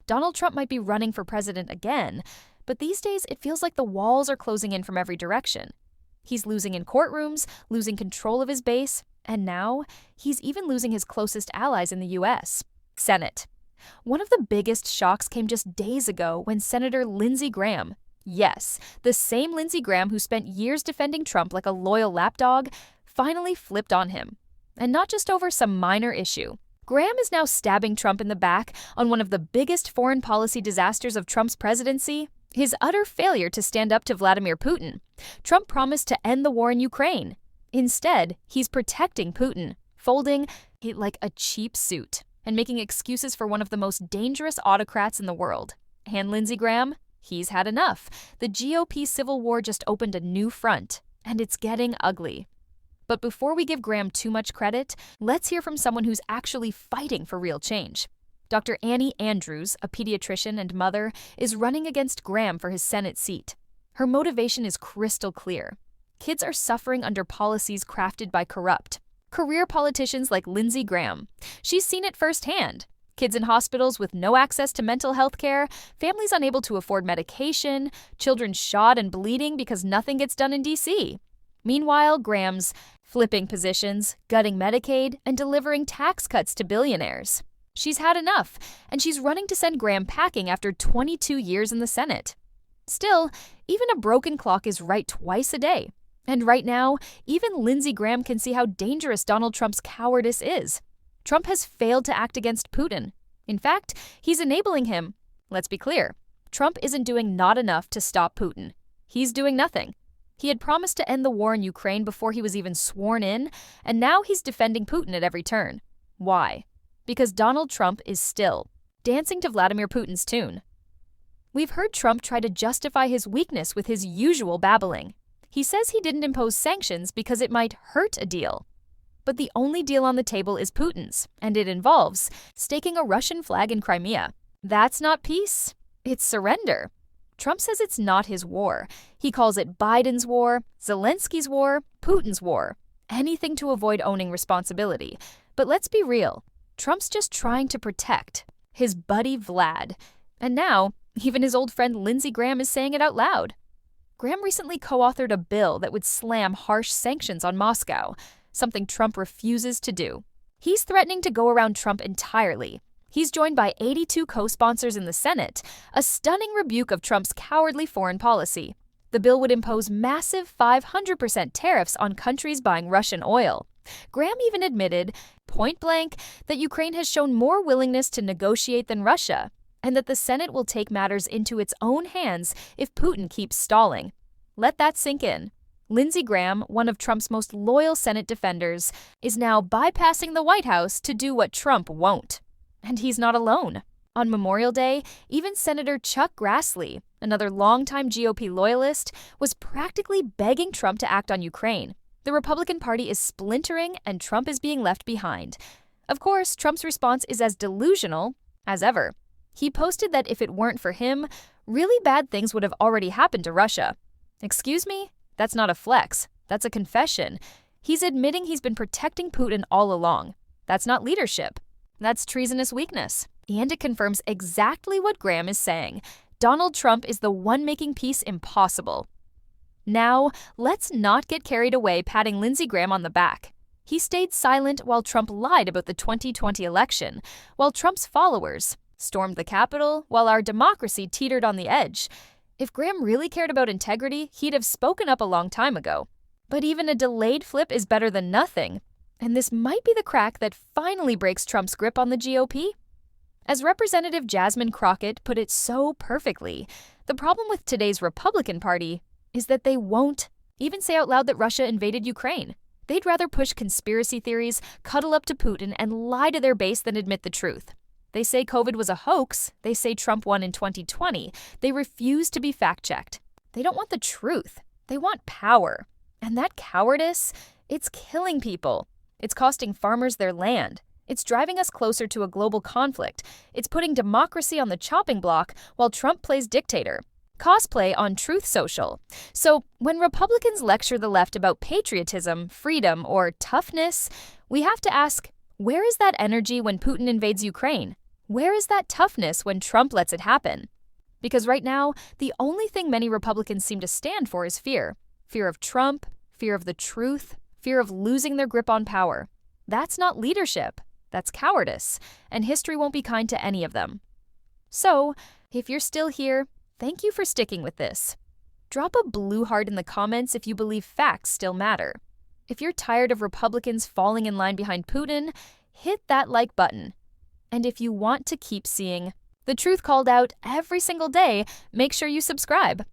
Donald Trump might be running for president again, but these days it feels like the walls are closing in from every direction. He's losing in courtrooms, losing control of his base, and now he's even losing his closest allies in the U.S. Senate. One of the biggest shocks came just days ago when Senator Lindsey Graham, yes, the same Lindsey Graham who spent years defending Trump like a loyal lapdog, finally flipped on him. And not just over some minor issue. Graham is now stabbing Trump in the back on one of the biggest foreign policy disasters of Trump's presidency, his utter failure to stand up to Vladimir Putin. Trump promised to end the war in Ukraine. Instead, he's protecting Putin, folding it like a cheap suit, and making excuses for one of the most dangerous autocrats in the world. And Lindsey Graham? He's had enough. The GOP civil war just opened a new front, and it's getting ugly. But before we give Graham too much credit, let's hear from someone who's actually fighting for real change. Dr. Annie Andrews, a pediatrician and mother, is running against Graham for his Senate seat. Her motivation is crystal clear. Kids are suffering under policies crafted by corrupt, career politicians like Lindsey Graham. She's seen it firsthand. Kids in hospitals with no access to mental health care, families unable to afford medication, children shot and bleeding because nothing gets done in D.C. Meanwhile, Graham's flipping positions, gutting Medicaid, and delivering tax cuts to billionaires. She's had enough, and she's running to send Graham packing after 22 years in the Senate. Still, even a broken clock is right twice a day. And right now, even Lindsey Graham can see how dangerous Donald Trump's cowardice is. Trump has failed to act against Putin. In fact, he's enabling him. Let's be clear, Trump isn't doing not enough to stop Putin. He's doing nothing. He had promised to end the war in Ukraine before he was even sworn in, and now he's defending Putin at every turn. Why? Because Donald Trump is still dancing to Vladimir Putin's tune. We've heard Trump try to justify his weakness with his usual babbling. He says he didn't impose sanctions because it might hurt a deal. But the only deal on the table is Putin's, and it involves staking a Russian flag in Crimea. That's not peace. It's surrender. Trump says it's not his war. He calls it Biden's war, Zelensky's war, Putin's war. Anything to avoid owning responsibility. But let's be real. Trump's just trying to protect his buddy Vlad. And now, even his old friend Lindsey Graham is saying it out loud. Graham recently co-authored a bill that would slam harsh sanctions on Moscow, something Trump refuses to do. He's threatening to go around Trump entirely. He's joined by 82 co-sponsors in the Senate, a stunning rebuke of Trump's cowardly foreign policy. The bill would impose massive 500% tariffs on countries buying Russian oil. Graham even admitted, point blank, that Ukraine has shown more willingness to negotiate than Russia, and that the Senate will take matters into its own hands if Putin keeps stalling. Let that sink in. Lindsey Graham, one of Trump's most loyal Senate defenders, is now bypassing the White House to do what Trump won't. And he's not alone. On Memorial Day, even Senator Chuck Grassley, another longtime GOP loyalist, was practically begging Trump to act on Ukraine. The Republican Party is splintering and Trump is being left behind. Of course, Trump's response is as delusional as ever. He posted that if it weren't for him, really bad things would have already happened to Russia. Excuse me? That's not a flex. That's a confession. He's admitting he's been protecting Putin all along. That's not leadership. That's treasonous weakness. And it confirms exactly what Graham is saying. Donald Trump is the one making peace impossible. Now, let's not get carried away patting Lindsey Graham on the back. He stayed silent while Trump lied about the 2020 election, while Trump's followers stormed the Capitol, while our democracy teetered on the edge. If Graham really cared about integrity, he'd have spoken up a long time ago. But even a delayed flip is better than nothing. And this might be the crack that finally breaks Trump's grip on the GOP. As Representative Jasmine Crockett put it so perfectly, the problem with today's Republican Party is that they won't even say out loud that Russia invaded Ukraine. They'd rather push conspiracy theories, cuddle up to Putin, and lie to their base than admit the truth. They say COVID was a hoax. They say Trump won in 2020. They refuse to be fact-checked. They don't want the truth. They want power. And that cowardice, it's killing people. It's costing farmers their land. It's driving us closer to a global conflict. It's putting democracy on the chopping block while Trump plays dictator. Cosplay on Truth Social. So when Republicans lecture the left about patriotism, freedom, or toughness, we have to ask, where is that energy when Putin invades Ukraine? Where is that toughness when Trump lets it happen? Because right now, the only thing many Republicans seem to stand for is fear. Fear of Trump, fear of the truth, fear of losing their grip on power. That's not leadership. That's cowardice, and history won't be kind to any of them. So, if you're still here, thank you for sticking with this. Drop a blue heart in the comments if you believe facts still matter. If you're tired of Republicans falling in line behind Putin, hit that like button. And if you want to keep seeing the truth called out every single day, make sure you subscribe.